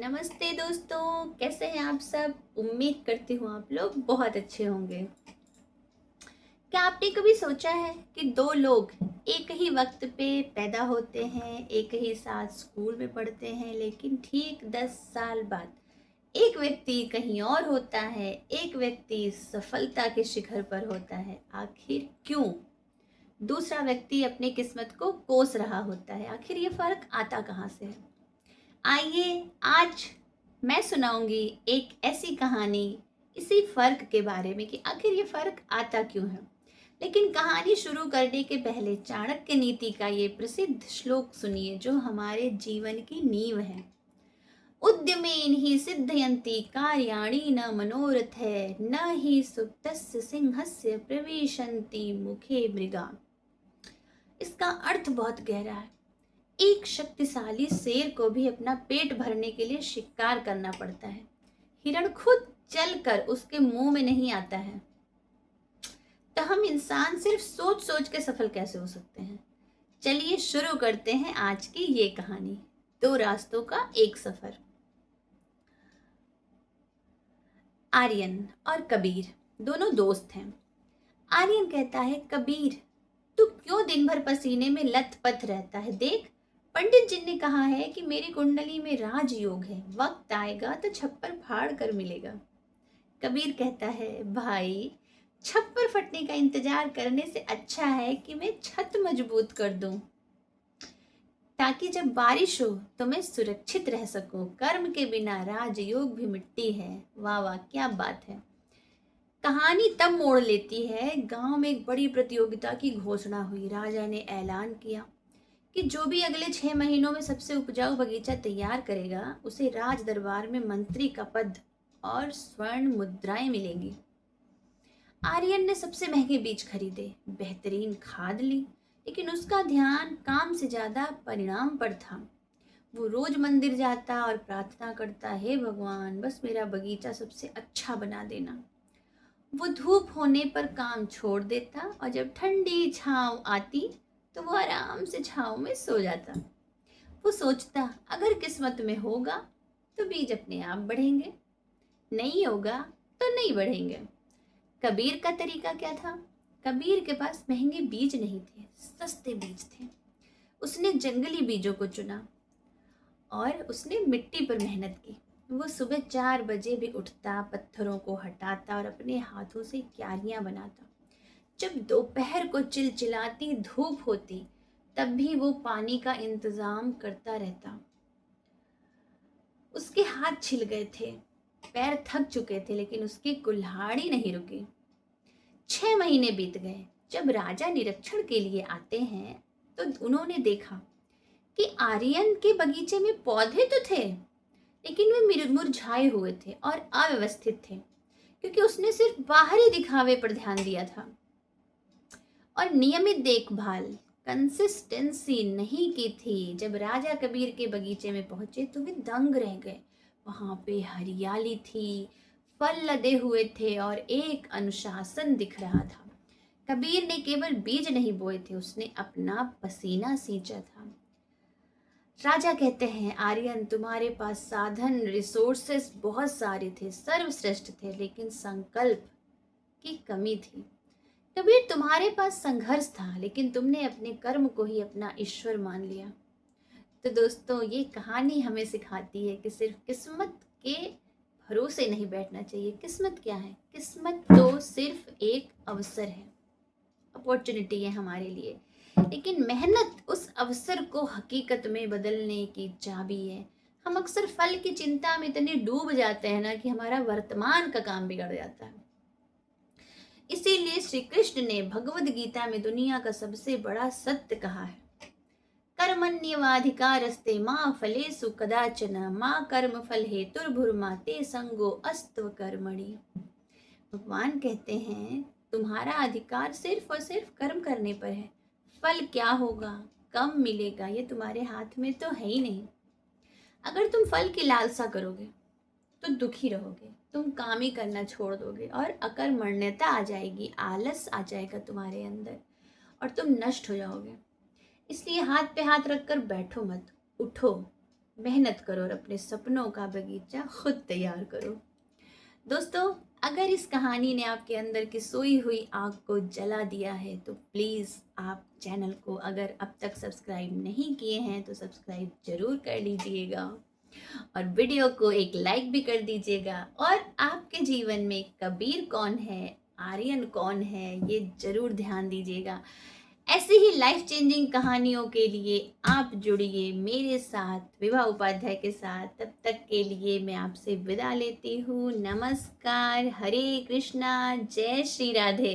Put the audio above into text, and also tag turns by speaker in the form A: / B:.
A: नमस्ते दोस्तों, कैसे हैं आप सब। उम्मीद करती हूँ आप लोग बहुत अच्छे होंगे। क्या आपने कभी सोचा है कि दो लोग एक ही वक्त पे पैदा होते हैं, एक ही साथ स्कूल में पढ़ते हैं, लेकिन ठीक 10 साल बाद एक व्यक्ति कहीं और होता है, एक व्यक्ति सफलता के शिखर पर होता है। आखिर क्यों? दूसरा व्यक्ति अपनी किस्मत को कोस रहा होता है। आखिर ये फर्क आता कहाँ से है? आइए आज मैं सुनाऊंगी एक ऐसी कहानी इसी फर्क के बारे में कि आखिर ये फर्क आता क्यों है। लेकिन कहानी शुरू करने के पहले चाणक्य नीति का ये प्रसिद्ध श्लोक सुनिए जो हमारे जीवन की नींव है। उद्यमेन ही सिद्धयन्ति कार्याणि न मनोरथ न ही सुप्तस्य सिंहस्य प्रविशन्ति मुखे मृगा। इसका अर्थ बहुत गहरा है। एक शक्तिशाली शेर को भी अपना पेट भरने के लिए शिकार करना पड़ता है। हिरण खुद चलकर उसके मुंह में नहीं आता है। तो हम इंसान सिर्फ सोच सोच के सफल कैसे हो सकते हैं? चलिए शुरू करते हैं आज की ये कहानी, दो रास्तों का एक सफर। आर्यन और कबीर दोनों दोस्त हैं। आर्यन कहता है, कबीर तू क्यों दिन भर पसीने में लथपथ रहता है? देख, पंडित जी ने कहा है कि मेरी कुंडली में राजयोग है, वक्त आएगा तो छप्पर फाड़ कर मिलेगा। कबीर कहता है, भाई छप्पर फटने का इंतजार करने से अच्छा है कि मैं छत मजबूत कर दूं, ताकि जब बारिश हो तो मैं सुरक्षित रह सकूं। कर्म के बिना राजयोग भी मिट्टी है। वाह वाह, क्या बात है। कहानी तब मोड़ लेती है, गांव में एक बड़ी प्रतियोगिता की घोषणा हुई। राजा ने ऐलान किया कि जो भी अगले 6 महीनों में सबसे उपजाऊ बगीचा तैयार करेगा उसे राज दरबार में मंत्री का पद और स्वर्ण मुद्राएं मिलेंगी। आर्यन ने सबसे महंगे बीज खरीदे, बेहतरीन खाद ली, लेकिन उसका ध्यान काम से ज्यादा परिणाम पर था। वो रोज मंदिर जाता और प्रार्थना करता, हे भगवान बस मेरा बगीचा सबसे अच्छा बना देना। वो धूप होने पर काम छोड़ देता और जब ठंडी छांव आती तो वो आराम से छांव में सो जाता। वो सोचता, अगर किस्मत में होगा तो बीज अपने आप बढ़ेंगे, नहीं होगा तो नहीं बढ़ेंगे। कबीर का तरीका क्या था? कबीर के पास महंगे बीज नहीं थे, सस्ते बीज थे। उसने जंगली बीजों को चुना और उसने मिट्टी पर मेहनत की। वो सुबह 4 बजे भी उठता, पत्थरों को हटाता और अपने हाथों से क्यारियां बनाता। जब दोपहर को चिलचिलाती धूप होती तब भी वो पानी का इंतजाम करता रहता। उसके हाथ छिल गए थे, पैर थक चुके थे, लेकिन उसकी कुल्हाड़ी नहीं रुकी। 6 महीने बीत गए। जब राजा निरीक्षण के लिए आते हैं तो उन्होंने देखा कि आर्यन के बगीचे में पौधे तो थे, लेकिन वे मुरझाए हुए थे और अव्यवस्थित थे, क्योंकि उसने सिर्फ बाहरी दिखावे पर ध्यान दिया था और नियमित देखभाल, कंसिस्टेंसी नहीं की थी। जब राजा कबीर के बगीचे में पहुंचे तो वे दंग रह गए। वहां पे हरियाली थी, फल लदे हुए थे और एक अनुशासन दिख रहा था। कबीर ने केवल बीज नहीं बोए थे, उसने अपना पसीना सींचा था। राजा कहते हैं, आर्यन तुम्हारे पास साधन रिसोर्सेस बहुत सारे थे, सर्वश्रेष्ठ थे, लेकिन संकल्प की कमी थी। कबीर तुम्हारे पास संघर्ष था, लेकिन तुमने अपने कर्म को ही अपना ईश्वर मान लिया। तो दोस्तों, ये कहानी हमें सिखाती है कि सिर्फ किस्मत के भरोसे नहीं बैठना चाहिए। किस्मत क्या है? किस्मत तो सिर्फ एक अवसर है, अपॉर्चुनिटी है हमारे लिए, लेकिन मेहनत उस अवसर को हकीकत में बदलने की चाबी है। हम अक्सर फल की चिंता में इतने डूब जाते हैं ना कि हमारा वर्तमान का काम बिगड़ जाता है। इसीलिए श्री कृष्ण ने भगवद गीता में दुनिया का सबसे बड़ा सत्य कहा है, कर्मण्येवाधिकारस्ते माँ फलेषु कदाचन माँ कर्म फल हेतुर्भुर्मा ते संगो अस्त्व कर्मणि। भगवान कहते हैं, तुम्हारा अधिकार सिर्फ और सिर्फ कर्म करने पर है। फल क्या होगा, कब मिलेगा, ये तुम्हारे हाथ में तो है ही नहीं। अगर तुम फल की लालसा करोगे तो दुखी रहोगे, तुम काम ही करना छोड़ दोगे और अकर्मण्यता आ जाएगी, आलस आ जाएगा तुम्हारे अंदर और तुम नष्ट हो जाओगे। इसलिए हाथ पे हाथ रखकर बैठो मत, उठो, मेहनत करो और अपने सपनों का बगीचा खुद तैयार करो। दोस्तों, अगर इस कहानी ने आपके अंदर की सोई हुई आग को जला दिया है तो प्लीज़ आप चैनल को अगर अब तक सब्सक्राइब नहीं किए हैं तो सब्सक्राइब ज़रूर कर लीजिएगा और वीडियो को एक लाइक भी कर दीजिएगा। और आपके जीवन में कबीर कौन है, आर्यन कौन है, ये ज़रूर ध्यान दीजिएगा। ऐसी ही लाइफ चेंजिंग कहानियों के लिए आप जुड़िए मेरे साथ विभा उपाध्याय के साथ। तब तक के लिए मैं आपसे विदा लेती हूँ। नमस्कार, हरे कृष्णा, जय श्री राधे।